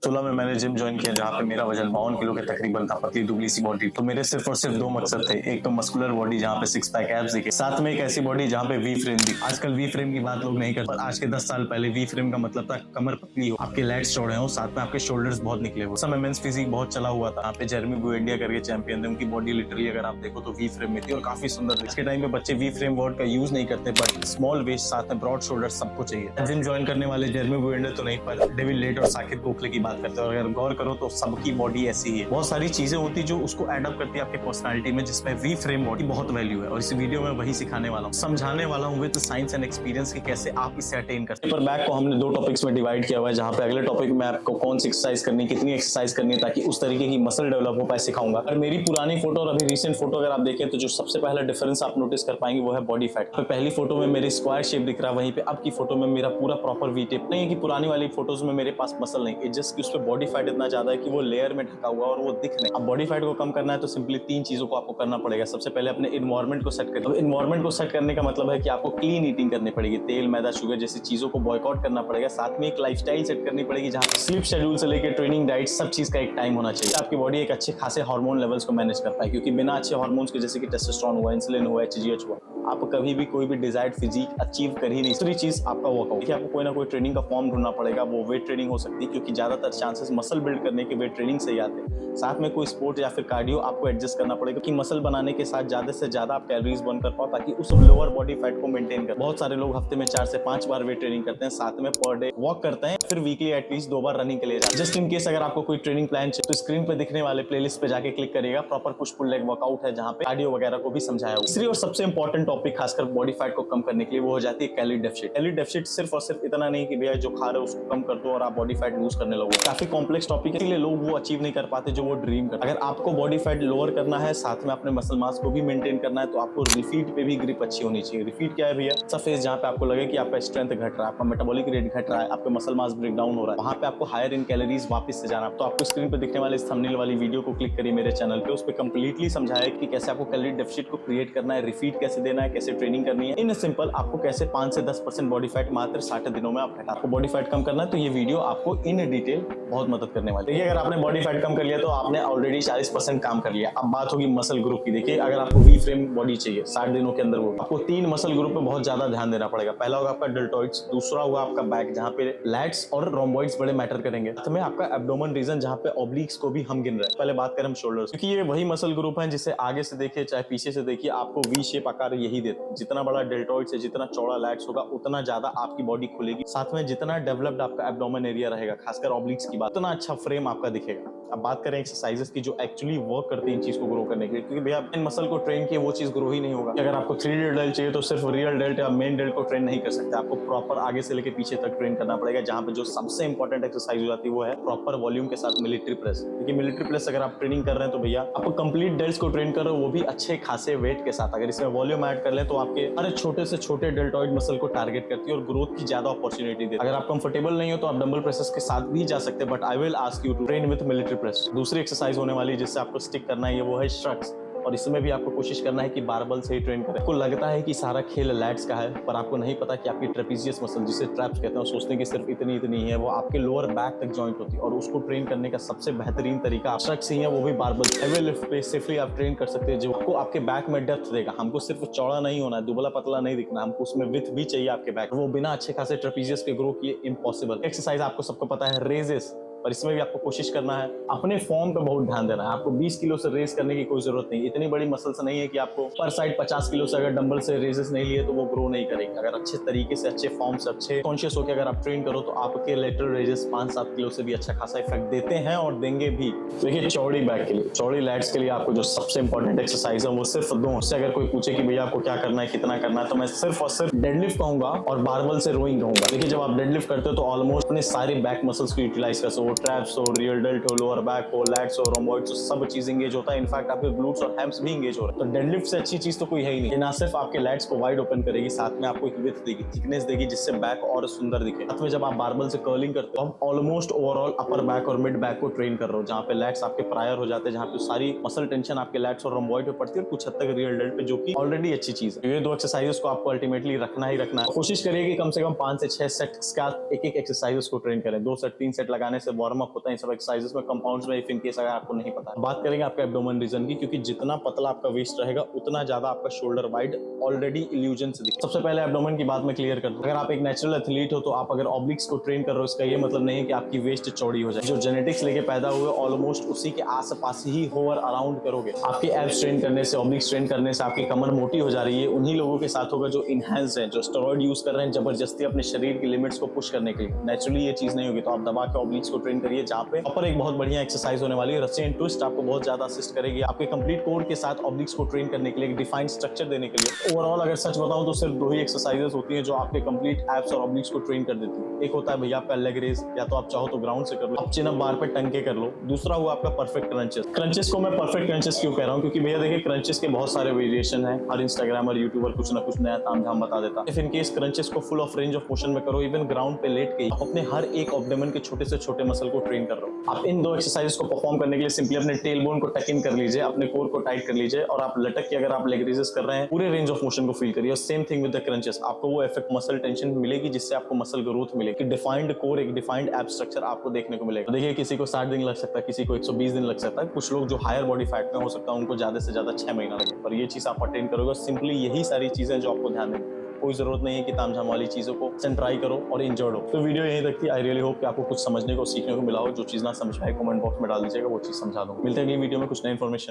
2016 में मैंने gym join किया जहाँ पे मेरा वजन 52 किलो के तकरीबन था, पतली दुबली सी बॉडी। तो मेरे सिर्फ और सिर्फ दो मकसद थे, एक तो मस्कुलर बॉडी जहाँ पे 6 पैक एब्स दिखे, साथ में एक ऐसी बॉडी जहाँ पे वी फ्रेम दिखे। आजकल वी फ्रेम की बात लोग नहीं करते, पर आज के 10 साल पहले वी फ्रेम का मतलब था कमर पतली हो, आपके लैट्स चौड़े हो, साथ में आपके शोल्डर्स बहुत निकले हो। समय मेंस फिजिक बहुत चला हुआ था, यहाँ पे जेरेमी बुएंडिया करके चैंपियन थे, उनकी बॉडी लिटरली अगर आप देखो तो वी फ्रेम में थी और काफी सुंदर थी। इसके टाइम पे बच्चे वी फ्रेम वर्ड का यूज नहीं करते, बट स्मॉल वेस्ट साथ में ब्रॉड शोल्डर सबको चाहिए। जिम ज्वाइन करने वाले जेरेमी बुएंडिया तो नहीं, पर डेविड लेट और साकिब गोखले की बात करते हैं। और अगर गौर करो तो सबकी बॉडी ऐसी ही है। बहुत सारी चीजें होती जो उसको एडअप करती है आपके पर्सनालिटी में, जिसमें वी फ्रेम बॉडी बहुत वैल्यू है। और इस वीडियो में वही सिखाने वाला हूँ, समझाने वाला हूँ विद साइंस एंड एक्सपीरियंस की कैसे आप इसे अटेन करते हैं। पर बैक को हमने दो टॉपिक्स में डिवाइड किया हुआ है, जहाँ पे अगले टॉपिक में आपको कौन सी एक्सरसाइज करनी, कितनी एक्सरसाइज करनी है, ताकि उस तरीके की मसल डेवलप हो पाए सिखाऊंगा। और मेरी पुरानी फोटो और अभी रिसेंट फोटो अगर आप देखें तो जो सबसे पहला डिफरेंस आप नोटिस कर पाएंगे वो है बॉडी फैट। तो पहली फोटो में मेरी स्क्वायर शेप दिख रहा है, वहीं पे अब की फोटो में मेरा पूरा प्रॉपर वी टेप। नहीं है कि पुरानी वाली फोटोज में मेरे पास मसल नहीं, जस्ट कि उस पर बॉडी फैट इतना ज्यादा है कि वो लेयर में ढका हुआ और वो दिख नहीं। अब बॉडी फैट को कम करना है तो सिंपली तीन चीजों को आपको करना पड़ेगा। सबसे पहले अपने इन्वायरमेंट को सेट करें। अब इन्वायरमेंट को सेट करने का मतलब है कि आपको क्लीन ईटिंग करनी पड़ेगी, तेल मैदा शुगर जैसी चीजों को बॉयकॉट करना पड़ेगा। साथ में एक लाइफस्टाइल सेट करनी पड़ेगी जहाँ स्लीप शेड्यूल से लेकर ट्रेनिंग डाइट सब चीज का एक टाइम होना चाहिए। आपकी बॉडी एक अच्छे खासे हार्मोन लेवल्स को मैनेज कर पाए, क्योंकि बिना अच्छे हार्मोन्स के जैसे कि टेस्टोस्टेरोन हुआ, इंसुलिन हुआ, एचजीएच हुआ, आप कभी भी कोई भी डिजायर्ड फिजिक अचीव कर ही नहीं। दूसरी चीज आपका वर्कआउट। देखिए आपको कोई ना कोई ट्रेनिंग का फॉर्म ढूंढना पड़ेगा, वो वेट ट्रेनिंग हो सकती है, क्योंकि ज्यादातर चांसेस मसल बिल्ड करने के वेट ट्रेनिंग से ही आते हैं। साथ में कोई स्पोर्ट या फिर कार्डियो आपको एडजस्ट करना पड़ेगा कि मसल बनाने के साथ ज्यादा से ज्यादा आप कैलोरीज बर्न कर पाओ, ताकि उस लोअर बॉडी फैट को मेंटेन कर। बहुत सारे लोग हफ्ते में 4 से 5 बार वेट ट्रेनिंग करते हैं, साथ में पर डे वॉक करते हैं, फिर वीकली एटलीस्ट 2 बार रनिंग के लिए जाते हैं। जस्ट इन केस अगर आपको कोई ट्रेनिंग प्लान चाहिए तो स्क्रीन पे दिखने वाले प्लेलिस्ट पे जाके क्लिक करिएगा, proper push pull leg workout है जहाँ पे कार्डियो वगैरह को भी समझाया हुआ। तीसरी और सबसे इंपॉर्टेंट टॉपिक खासकर बॉडी फैट को कम करने के लिए वो हो जाती है कैलोरी डेफिसिट। कैलोरी डेफिसिट सिर्फ और सिर्फ इतना नहीं कि भैया जो खा रहे हो उसको कम कर दो और आप बॉडी फैट लूज करने लगो। काफी कॉम्प्लेक्स टॉपिक है, इसलिए लोग वो अचीव नहीं कर पाते जो वो ड्रीम करते। अगर आपको बॉडी फैट लोअर करना है, साथ में अपने मसल मास को भी मेंटेन करना है, तो आपको रिफीट पे भी ग्रिप अच्छी होनी चाहिए। रिफीट क्या है भैया? ऐसा फेज जहाँ पे आपको लगे कि आपका स्ट्रेंथ घट रहा है, आपका मेटाबॉलिक रेट घट रहा है, आपका मसल मास ब्रेक डाउन हो रहा है, वहाँ पे आपको हायर इन कैलोरीज वापस से जाना। तो आपको स्क्रीन पे दिखने वाले इस थंबनेल वाली वीडियो को क्लिक करिए मेरे चैनल पे, उस पर कंप्लीटली समझाया कि कैसे आपको कैलोरी डेफिसिट को क्रिएट करना है, रिफीट कैसे देना है, कैसे ट्रेनिंग करनी है। इन सिंपल आपको कैसे 5 से 10% बॉडी फैट मात्र 60 दिनों में आप घटा। आपको बॉडी फैट कम करना है तो ये वीडियो आपको इन डिटेल बहुत मदद करने वाली है। देखिए अगर आपने बॉडी फैट कम कर लिया तो आपने ऑलरेडी 40% काम कर लिया। अब बात होगी मसल ग्रुप की। देखिए अगर आपको वी फ्रेम बॉडी चाहिए 60 दिनों के अंदर, वो आपको 3 मसल ग्रुप पे बहुत ज्यादा ध्यान देना पड़ेगा। पहला होगा आपका डेल्टॉइड्स, दूसरा होगा आपका बैक जहाँ पे लैट्स और रोम्बॉइड्स बड़े मैटर करेंगे, साथ में आपका एब्डोमेन रीजन जहाँ पे ऑब्लिक्स को भी हम गिन रहे हैं। पहले बात करें हम शोल्डर्स, क्योंकि ये वही मसल ग्रुप है जिसे आगे से देखिए चाहे पीछे से देखिए आपको वी शेप आकार यही देता है। जितना बड़ा डेल्टॉइड से जितना चौड़ा लैट्स होगा उतना ज्यादा आपकी बॉडी खुलेगी, साथ में जितना डेवलप्ड आपका एब्डोमेन एरिया रहेगा, खासकर ऑब्लिक्स की बात, उतना अच्छा फ्रेम आपका दिखेगा। अब बात करें एक्सरसाइजेस की जो एक्चुअली वर्क करती है इन चीज को ग्रो करने के लिए, क्योंकि भैया इन मसल को ट्रेन किए वो चीज ग्रो ही नहीं होगा। अगर आपको 3D डेल्ट चाहिए तो सिर्फ रियल डेल्ट या मेन डेल्ट को ट्रेन नहीं कर सकते, आपको प्रॉपर आगे से लेके पीछे तक ट्रेन करना पड़ेगा। जहाँ पे जो सबसे इंपॉर्टेंट एक्सरसाइज हो जाती है वो है प्रॉपर वॉल्यूम के साथ मिलिट्री प्रेस। क्योंकि मिलिट्री प्रेस अगर आप ट्रेनिंग कर रहे हैं तो भैया आपको कंप्लीट डेल्ट्स को ट्रेन कर रहे हो, वो भी अच्छे खासे वेट के साथ। अगर इसमें वॉल्यूम ऐड कर ले तो आपके हर छोटे से छोटे डेल्टॉइड मसल को टारगेट करती है और ग्रोथ की ज्यादा अपॉर्चुनिटी देती है। अगर आप कंफर्टेबल नहीं हो तो आप डंबल प्रेसेस के साथ भी जा सकते हैं, but I will ask you to train with military press. दूसरी एक्सरसाइज होने वाली जिससे आपको स्टिक करना है ये वो है श्रक्स, और इसमें भी आपको कोशिश करना है कि बारबल से ही ट्रेन करें। आपको लगता है कि सारा खेल लैट्स का है, पर आपको नहीं पता कि आपकी ट्रेपीजियस मसल जिसे ट्रैप्स कहते हैं, सोचते हैं कि सिर्फ इतनी इतनी है, वो आपके लोअर बैक तक जॉइंट होती है। और उसको ट्रेन करने का सबसे बेहतरीन तरीका श्रक्स ही है, वो भी बारबल। हेवी लिफ्ट पे सेफली आप ट्रेन कर सकते हैं, जो आपको आपके बैक में डेप्थ देगा। हमको सिर्फ चौड़ा नहीं होना है, दुबला पतला नहीं दिखना, हमको उसमें विथ भी चाहिए आपके बैक, वो बिना अच्छे खासे ट्रेपीजियस के ग्रो किए इम्पॉसिबल। एक्सरसाइज आपको सबको पता है रेजेस, और इसमें भी आपको कोशिश करना है अपने फॉर्म पे बहुत ध्यान देना है। आपको 20 किलो से रेस करने की कोई जरूरत नहीं, इतनी बड़ी मसल्स नहीं है कि आपको पर साइड 50 किलो से अगर डंबल से रेसेस नहीं लिए तो वो ग्रो नहीं करेंगे। अगर अच्छे तरीके से अच्छे फॉर्म से अच्छे कॉन्शियस होकर अगर आप ट्रेन करो तो आपके लेटरल रेसेस 5-7 किलो से भी अच्छा खासा इफेक्ट देते हैं और देंगे भी। देखिए चौड़ी बैक के लिए, चौड़ी लैट्स के लिए आपको जो सबसे इंपॉर्टेंट एक्सरसाइज है वो सिर्फ दो। उससे अगर कोई पूछे कि भैया आपको क्या करना है, कितना करना है, तो मैं सिर्फ और सिर्फ डेडलिफ्ट कहूंगा और बारबल से रोइंग कहूंगा। देखिए जब आप डेडलिफ्ट करते हो तो ऑलमोस्ट अपने सारे बैक मसल्स को यूटिलाइज कर सकते हो, ट्रैप्स हो, रियल डेल्ट हो, लोअर बैक हो, लैट्स हो, रोम्बॉइड्स हो, सब चीज एंगेज होता है। इनफैक्ट आपके ग्लूट्स और हैम्स भी एंगेज हो रहे हैं। तो डेडलिफ्ट से अच्छी चीज तो कोई है ही नहीं। ये ना सिर्फ आपके लैट्स को वाइड ओपन करेगी, साथ में आपको एक विड्थ देगी, थिकनेस देगी, जिससे बैक और सुंदर दिखे। साथ में जब आप बारबल से कर्लिंग करते हो आप ऑलमोस्ट ओवरऑल अपर बैक और मिड बैक को ट्रेन कर रहे हो, जहाँ पे लैट्स आपके प्रायर हो जाते हैं, जहाँ पे सारी मसल टेंशन आपके लैट्स और रोम्बॉइड पे पड़ती है और कुछ हद तक रियल डेल्ट पे, जो कि ऑलरेडी अच्छी चीज है। ये दो एक्सरसाइजेस को आपको अल्टीमेटली रखना ही रखना है। कोशिश करिए कि कम से कम 5 से 6 सेट्स का एक एक्सरसाइजेस को ट्रेन करें। 2 सेट 3 सेट लगाने से सब वार्म अप होता है इन सब एक्सरसाइजेस में, कंपाउंड्स में, इफ इन केस अगर आपको नहीं पता है। बात करेंगे आपका एब्डोमेन रीजन की, क्योंकि जितना पतला आपका वेस्ट रहेगा उतना ज्यादा आपका शोल्डर वाइड ऑलरेडी इल्यूजन से दिखे। सबसे पहले एब्डोमेन की बात मैं क्लियर कर दूं, अगर आप एक नेचुरल एथलीट हो तो आप अगर ऑब्लिक्स को ट्रेन कर रहे हो, इसका ये मतलब नहीं है कि आपकी वेस्ट चौड़ी हो जाए। जो जेनेटिक्स लेके पैदा हुए ऑलमोस्ट उसी के आसपास ही होवर अराउंड करोगे। आपके एब्स ट्रेन करने से, ऑब्लिक्स ट्रेन करने से आपकी कमर मोटी हो जा रही है, उन्हीं लोगों के साथ होगा जो इनहेंस है, जो स्टेरॉइड यूज कर रहे हैं जबरदस्ती अपने शरीर की लिमिट्स को पुश करने के लिए। नेचुरली ये चीज नहीं होगी, तो आप दबा के ऑब्लिक्स को ट्रेन करिए, जहाँ पे ऊपर एक बहुत बढ़िया एक्सरसाइज होने वाली है। रशियन ट्विस्ट आपको बहुत ज्यादा असिस्ट करेगी आपके कंप्लीट कोर के साथ ऑब्लिक्स को ट्रेन करने के लिए, एक डिफाइंड स्ट्रक्चर देने के लिए। ओवरऑल अगर सच बताऊं तो सिर्फ 2 ही एक्सरसाइजेस होती हैं जो आपके कंप्लीट एब्स और ऑब्लिक्स को ट्रेन कर देती है। एक होता है भैया आपका लेग रेज, या तो आप चाहो तो ग्राउंड से कर लो, आप चिन अप बार पे टंग के कर लो। दूसरा हुआ आपका परफेक्ट क्रंचेस। क्रंचेस को मैं परफेक्ट क्रंचेस क्यों कह रहा हूँ, क्योंकि भैया देखिए क्रंचेस के बहुत सारे वेरिएशन है, हर इंस्टाग्रामर यूट्यूबर कुछ ना कुछ नया तामझाम बता देता। इफ इन केस क्रंचेस को full of range of motion में करो, इवन ग्राउंड पे लेट के आप अपने हर एक एब्डोमेन के छोटे से छोटे मसल को ट्रेन कर रहे हो। आप इन 2 एक्सरसाइज को परफॉर्म करने के लिए सिंपली अपने टेल बोन को टक इन कर लीजिए, अपने कोर को टाइट कर लीजिए, और आप लटक के अगर आप लेग रेजेस कर रहे हैं पूरे रेंज ऑफ मोशन को फील करिए। Same thing with the crunches, आपको वो इफेक्ट मसल टेंशन मिलेगी जिससे आपको मसल ग्रोथ मिलेगी, डिफाइंड कोर, एक डिफाइंड एब स्ट्रक्चर आपको देखने को मिलेगा। देखिए किसी को 60 दिन लग सकता है, किसी को 120 दिन लग सकता है, कुछ लोग जो हायर बॉडी फैट में हो सकता है उनको ज्यादा से ज्यादा 6 महीना लगे, पर ये चीज आप अटेन करोगे। सिंपली यही सारी चीजें जो आपको ध्यान देनी, कोई जरूरत नहीं है कि तामझाम वाली चीजों को ट्राई करो और इंजॉय हो। तो वीडियो यहीं तक थी। आई रियली होप कि आपको कुछ समझने को, सीखने को मिला हो। जो चीज ना समझ पाए कमेंट बॉक्स में डाल दीजिएगा, वो चीज समझा दूं। मिलते हैं अगली वीडियो में कुछ नई इन्फॉर्मेशन